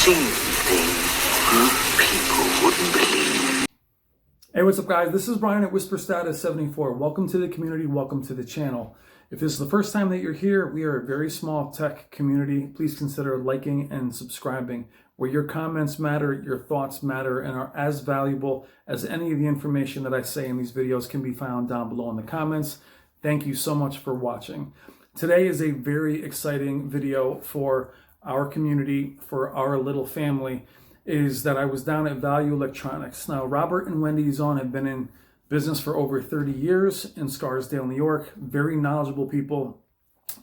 seen things people wouldn't believe. Hey, what's up guys? This is Brian at Whisper Status 74. Welcome to the community, welcome to the channel. If this is the first time that you're here, we are a very small tech community. Please consider liking and subscribing, where your comments matter, your thoughts matter, and are as valuable as any of the information that I say in these videos can be found down below in the comments. Thank you so much for watching. Today is a very exciting video for our community, for our little family, is that I was down at Value Electronics. Now, Robert and Wendy Zahn have been in business for over 30 years in Scarsdale, New York. Very knowledgeable people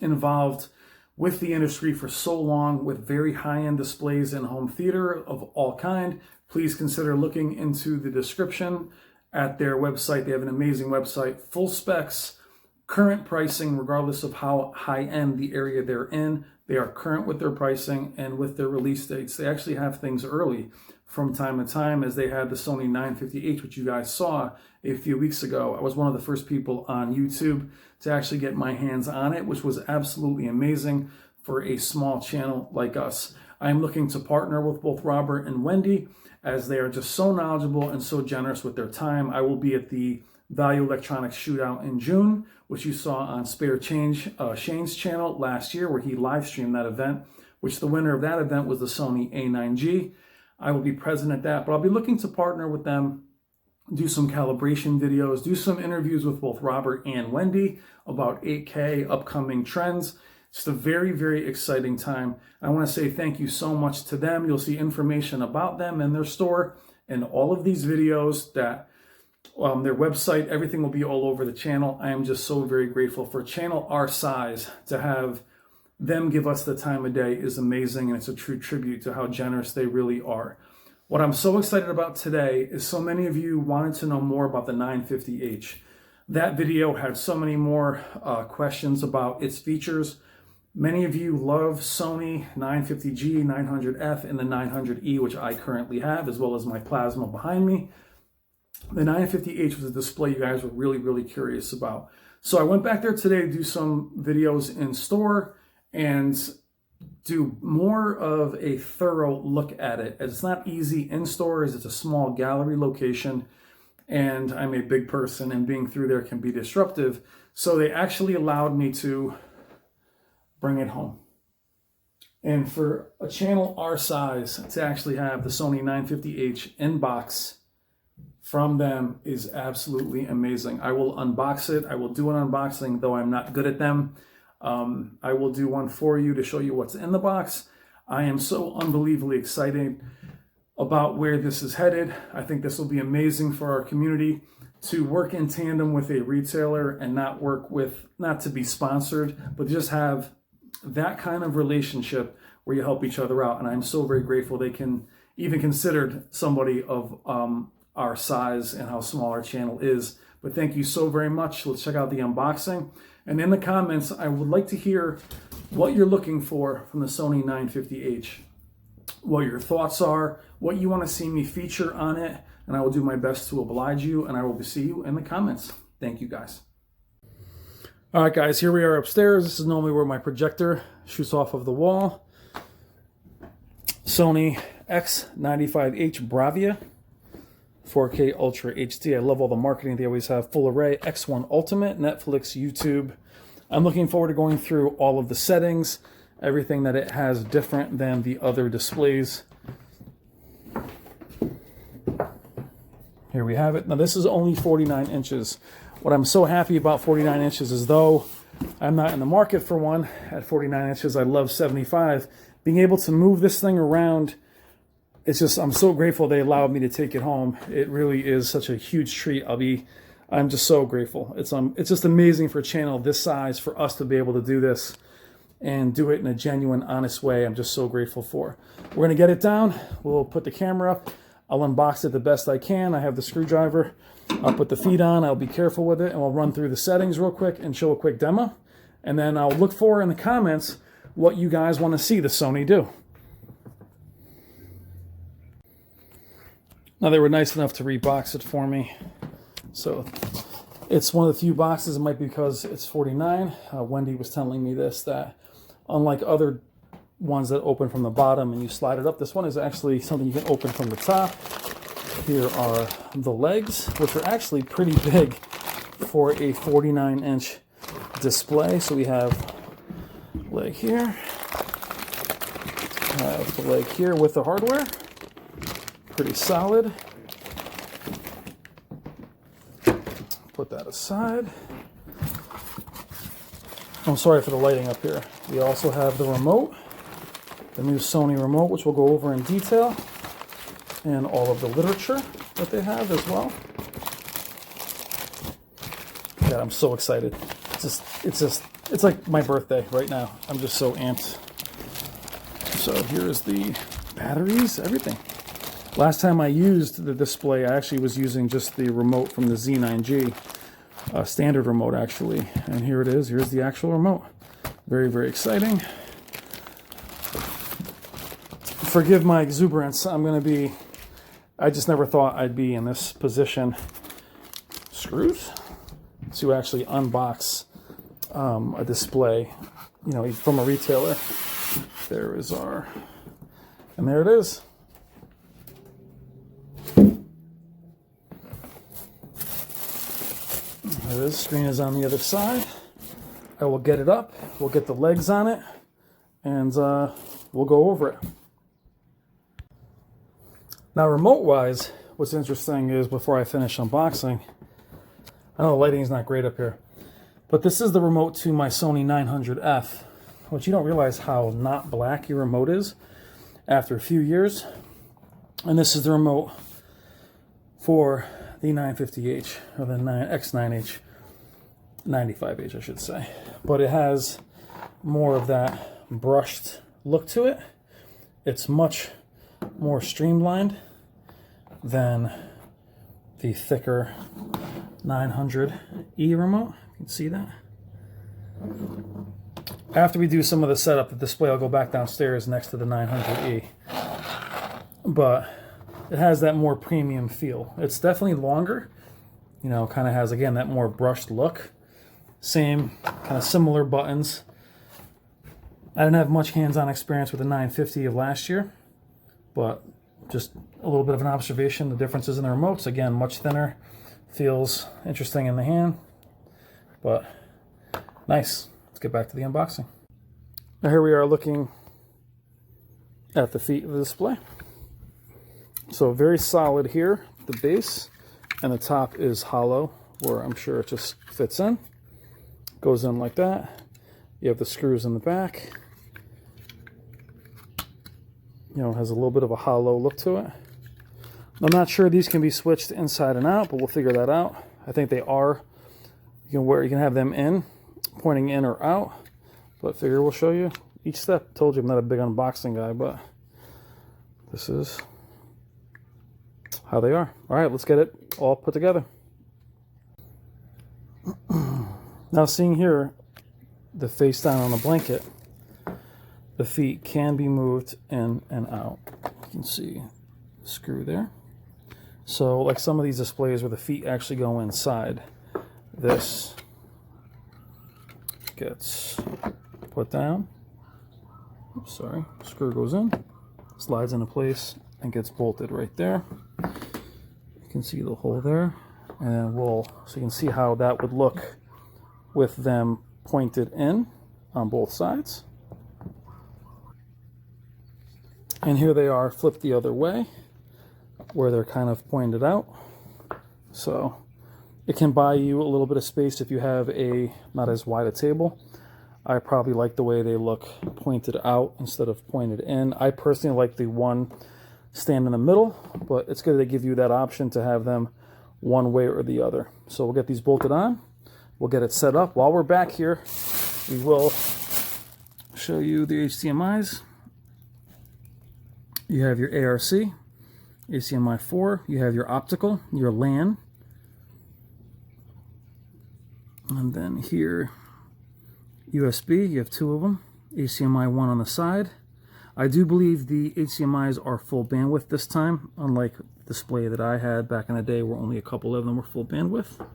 involved with the industry for so long, with very high-end displays in home theater of all kind. Please consider looking into the description at their website. They have an amazing website, full specs, current pricing, regardless of how high-end the area they're in. They are current with their pricing and with their release dates. They actually have things early from time to time, as they had the Sony X950H, which you guys saw a few weeks ago. I was one of the first people on YouTube to actually get my hands on it, which was absolutely amazing for a small channel like us. I am looking to partner with both Robert and Wendy, as they are just so knowledgeable and so generous with their time. I will be at the Value Electronics Shootout in June, which you saw on Spare Change, Shane's channel last year, where he live streamed that event, which the winner of that event was the Sony A9G. I will be present at that, but I'll be looking to partner with them, do some calibration videos, do some interviews with both Robert and Wendy about 8K upcoming trends. It's a very, very exciting time. I want to say thank you so much to them. You'll see information about them and their store and all of these videos, that their website, everything will be all over the channel. I am just so very grateful for a channel our size. To have them give us the time of day is amazing, and it's a true tribute to how generous they really are. What I'm so excited about today is so many of you wanted to know more about the X950H. That video had so many more questions about its features. Many of you love Sony 950G, 900F, and the 900E, which I currently have, as well as my plasma behind me. The X950H was a display you guys were really, really curious about. So I went back there today to do some videos in store and do more of a thorough look at it, as it's not easy in stores. It's a small gallery location, and I'm a big person, and being through there can be disruptive. So they actually allowed me to bring it home. And for a channel our size to actually have the Sony X950H in box from them is absolutely amazing. I will unbox it. I will do an unboxing, though I'm not good at them. I will do one for you to show you what's in the box. I am so unbelievably excited about where this is headed. I think this will be amazing for our community to work in tandem with a retailer and not work with, not to be sponsored, but just have that kind of relationship where you help each other out. And I'm so very grateful they can even considered somebody of our size and how small our channel is. But thank you so very much. Let's check out the unboxing. And in the comments, I would like to hear what you're looking for from the Sony X950H, what your thoughts are, what you want to see me feature on it, and I will do my best to oblige you, and I will see you in the comments. Thank you, guys. All right, guys, here we are upstairs. This is normally where my projector shoots off of the wall. Sony X950H Bravia, 4K Ultra HD. I love all the marketing they always have. Full array, X1 Ultimate, Netflix, YouTube. I'm looking forward to going through all of the settings, everything that it has different than the other displays. Here we have it. Now, this is only 49 inches. What I'm so happy about 49 inches is, though I'm not in the market for one at 49 inches, I love 75. Being able to move this thing around, it's just, I'm so grateful they allowed me to take it home. It really is such a huge treat. I'm just so grateful. It's just amazing for a channel this size, for us to be able to do this and do it in a genuine, honest way. I'm just so grateful for. We're gonna get it down. We'll put the camera up. I'll unbox it the best I can. I have the screwdriver. I'll put the feet on. I'll be careful with it, and we'll run through the settings real quick and show a quick demo. And then I'll look for in the comments what you guys want to see the Sony do. Now, they were nice enough to rebox it for me. So it's one of the few boxes. It might be because it's 49. Wendy was telling me this, that unlike other ones that open from the bottom and you slide it up. This one is actually something you can open from the top. Here are the legs, which are actually pretty big for a 49-inch display. So we have leg here, have the leg here with the hardware, pretty solid. Put that aside. I'm sorry for the lighting up here. We also have the remote, the new Sony remote, which we'll go over in detail, and all of the literature that they have as well. Yeah, I'm so excited. It's like my birthday right now. I'm just so amped. So here's the batteries, everything. Last time I used the display, I actually was using just the remote from the Z9G, standard remote actually. And here it is. Here's the actual remote. Very, very exciting. Forgive my exuberance. I just never thought I'd be in this position. Screws to actually unbox a display, you know, from a retailer. There is and there it is. There it is. Screen is on the other side. I will get it up. We'll get the legs on it, and we'll go over it. Now, remote-wise, what's interesting is, before I finish unboxing, I know the lighting is not great up here, but this is the remote to my Sony 900F, which you don't realize how not black your remote is after a few years. And this is the remote for the 950H, or the X950H, I should say. But it has more of that brushed look to it. It's much more streamlined than the thicker 900E remote. You can see that. After we do some of the setup, the display will go back downstairs next to the 900E. But it has that more premium feel. It's definitely longer. You know, kind of has, again, that more brushed look. Same, kind of similar buttons. I didn't have much hands-on experience with the 950 of last year, but just a little bit of an observation. The differences in the remotes, again, much thinner. Feels interesting in the hand, but nice. Let's get back to the unboxing. Now here we are looking at the feet of the display. So very solid here, the base, and the top is hollow, where I'm sure it just fits in. Goes in like that. You have the screws in the back. You know, it has a little bit of a hollow look to it. I'm not sure these can be switched inside and out, but we'll figure that out. I think they are. You can have them in, pointing in or out, but figure we'll show you each step. Told you I'm not a big unboxing guy, but this is how they are. All right, let's get it all put together. Now, seeing here the face down on the blanket, the feet can be moved in and out. You can see the screw there. So like some of these displays where the feet actually go inside, this gets put down. Oops, sorry, screw goes in, slides into place, and gets bolted right there. You can see the hole there, and so you can see how that would look with them pointed in on both sides. And here they are flipped the other way, where they're kind of pointed out. So it can buy you a little bit of space if you have a not as wide a table. I probably like the way they look pointed out instead of pointed in. I personally like the one stand in the middle, but it's good they give you that option to have them one way or the other. So we'll get these bolted on. We'll get it set up. While we're back here, we will show you the HDMIs. You have your ARC, HDMI 4, you have your optical, your LAN, and then here, USB, you have two of them, HDMI 1 on the side. I do believe the HDMIs are full bandwidth this time, unlike the display that I had back in the day where only a couple of them were full bandwidth.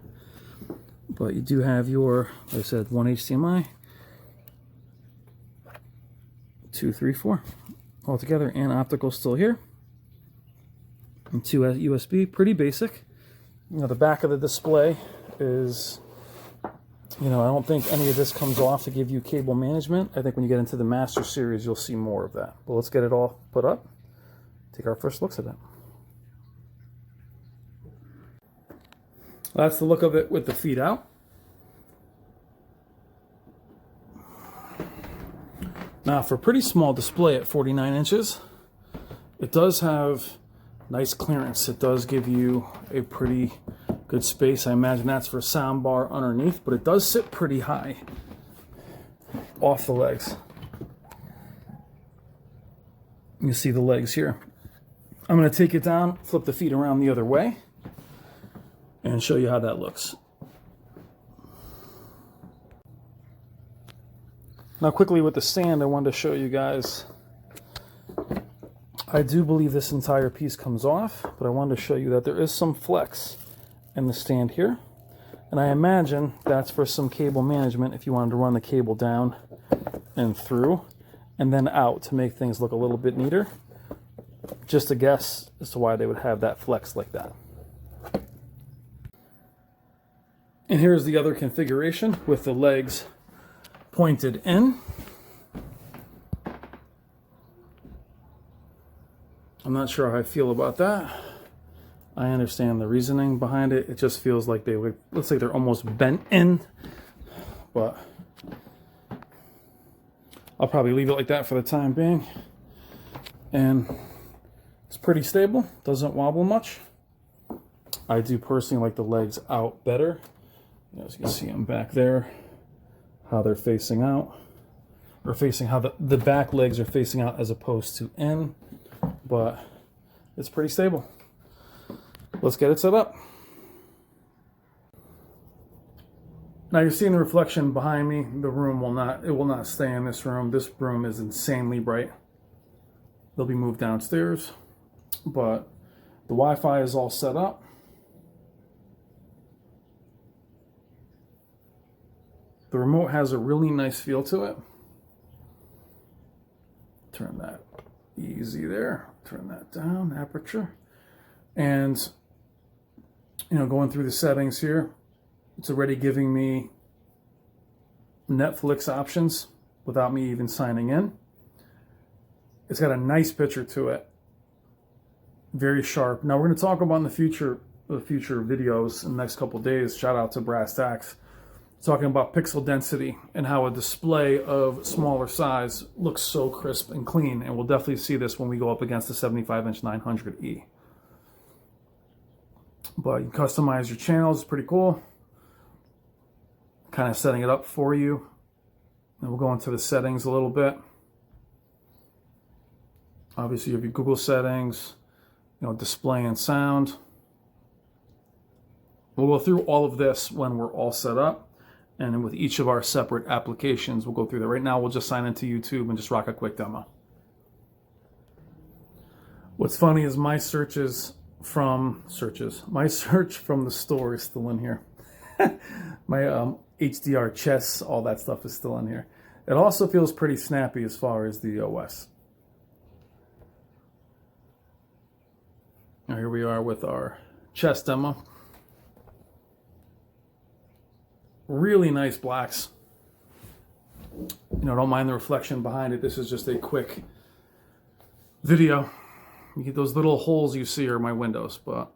But you do have your, like I said, one HDMI, 2, 3, 4 all together, and optical still here, and 2 USB. Pretty basic. You know, the back of the display is, you know, I don't think any of this comes off to give you cable management. I think when you get into the Master Series, you'll see more of that. But let's get it all put up. Take our first looks at it. That's the look of it with the feet out. Now, for a pretty small display at 49 inches, it does have nice clearance. It does give you a pretty good space. I imagine that's for a sound bar underneath, but it does sit pretty high off the legs. You see the legs here. I'm going to take it down, flip the feet around the other way, and show you how that looks. Now quickly with the stand, I wanted to show you guys, I do believe this entire piece comes off, but I wanted to show you that there is some flex in the stand here. And I imagine that's for some cable management if you wanted to run the cable down and through and then out to make things look a little bit neater. Just a guess as to why they would have that flex like that. And here's the other configuration with the legs pointed in. I'm not sure how I feel about that. I understand the reasoning behind it. It just feels like they would, looks like they're almost bent in, but I'll probably leave it like that for the time being. And it's pretty stable, doesn't wobble much. I do personally like the legs out better. As you can see them back there, how they're facing out, or facing how the back legs are facing out as opposed to in, but it's pretty stable. Let's get it set up. Now you're seeing the reflection behind me. The room will not stay in this room. This room is insanely bright. They'll be moved downstairs, but the Wi-Fi is all set up. The remote has a really nice feel to it. Turn that easy there. Turn that down, aperture. And, you know, going through the settings here, it's already giving me Netflix options without me even signing in. It's got a nice picture to it. Very sharp. Now we're going to talk about in the future videos in the next couple of days. Shout out to Brass Tacks. Talking about pixel density and how a display of smaller size looks so crisp and clean. And we'll definitely see this when we go up against the 75-inch 900E. But you can customize your channels. It's pretty cool. Kind of setting it up for you. And we'll go into the settings a little bit. Obviously, you have your Google settings, you know, display and sound. We'll go through all of this when we're all set up. And with each of our separate applications, we'll go through that. Right now, we'll just sign into YouTube and just rock a quick demo. What's funny is my search from the store is still in here. My HDR chess, all that stuff is still in here. It also feels pretty snappy as far as the OS. Now here we are with our chess demo. Really nice blacks. You know, don't mind the reflection behind it. This is just a quick video. You get those little holes you see are my windows, but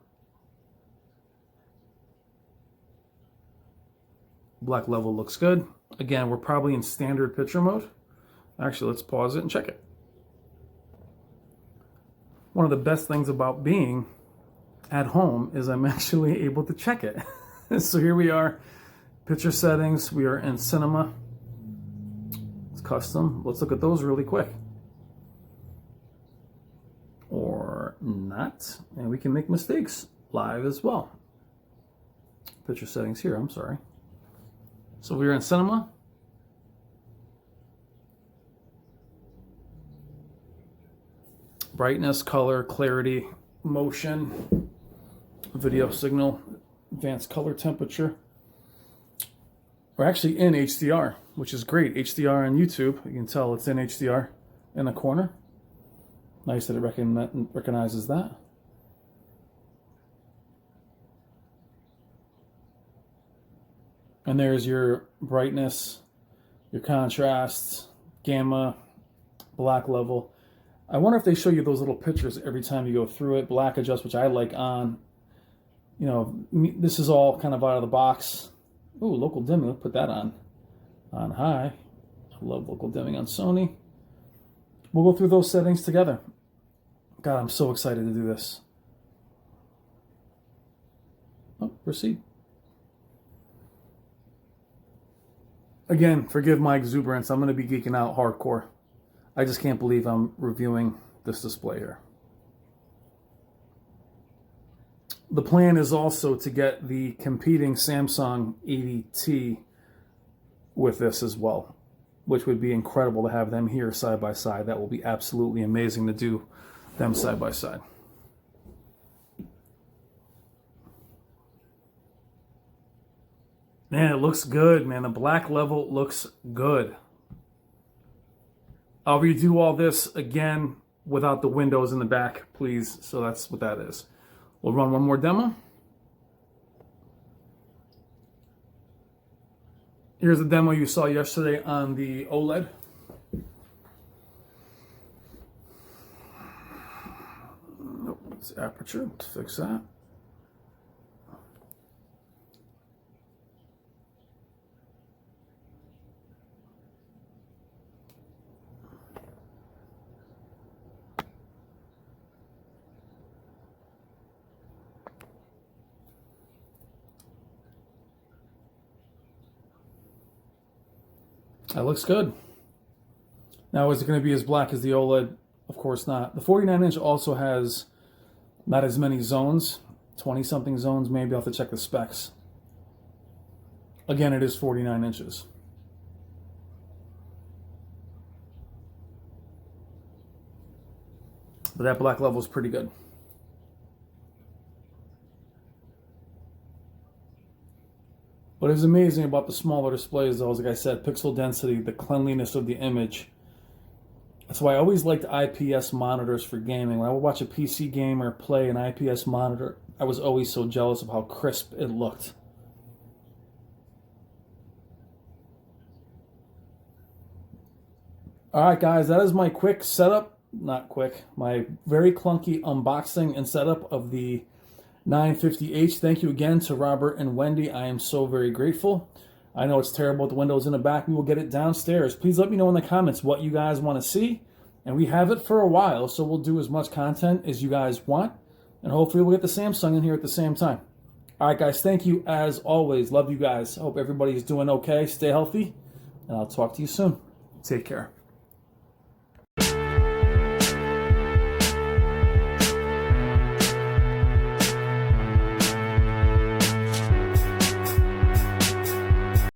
black level looks good. Again, we're probably in standard picture mode. Actually, let's pause it and check it. One of the best things about being at home is I'm actually able to check it. So here we are. Picture settings, we are in cinema. It's custom. Let's look at those really quick. Or not. And we can make mistakes live as well. Picture settings here, I'm sorry. So we're in cinema. Brightness, color, clarity, motion, video signal, advanced color temperature. We're actually in HDR, which is great. HDR on YouTube, you can tell it's in HDR. in the corner. Nice that it recognizes that. And there's your brightness, your contrast, gamma, black level. I wonder if they show you those little pictures every time you go through it. Black adjust, which I like on. You know, this is all kind of out of the box. Ooh, local dimming. Let's put that on high. I love local dimming on Sony. We'll go through those settings together. God, I'm so excited to do this. Oh, proceed. Again, forgive my exuberance. I'm going to be geeking out hardcore. I just can't believe I'm reviewing this display here. The plan is also to get the competing Samsung 80T with this as well, which would be incredible to have them here side by side. That will be absolutely amazing to do them side by side. Man, it looks good, man. The black level looks good. I'll redo all this again without the windows in the back, please. So that's what that is. We'll run one more demo. Here's the demo you saw yesterday on the OLED. Nope, it's aperture. Let's fix that. That looks good. Now, is it going to be as black as the OLED? Of course not. The 49-inch also has not as many zones, 20-something zones. Maybe I'll have to check the specs. Again, it is 49 inches. But that black level is pretty good. What is amazing about the smaller displays, though, is like I said, pixel density, the cleanliness of the image. That's why I always liked IPS monitors for gaming. When I would watch a PC gamer play an IPS monitor, I was always so jealous of how crisp it looked. All right, guys, that is my quick setup. Not quick, my very clunky unboxing and setup of the 950H. Thank you again to Robert and Wendy. I am so very grateful. I know it's terrible with the windows in the back. We will get it downstairs. Please let me know in the comments what you guys want to see. And we have it for a while, so we'll do as much content as you guys want. And hopefully we'll get the Samsung in here at the same time. All right, guys, thank you as always. Love you guys. I hope everybody's doing okay. Stay healthy, and I'll talk to you soon. Take care.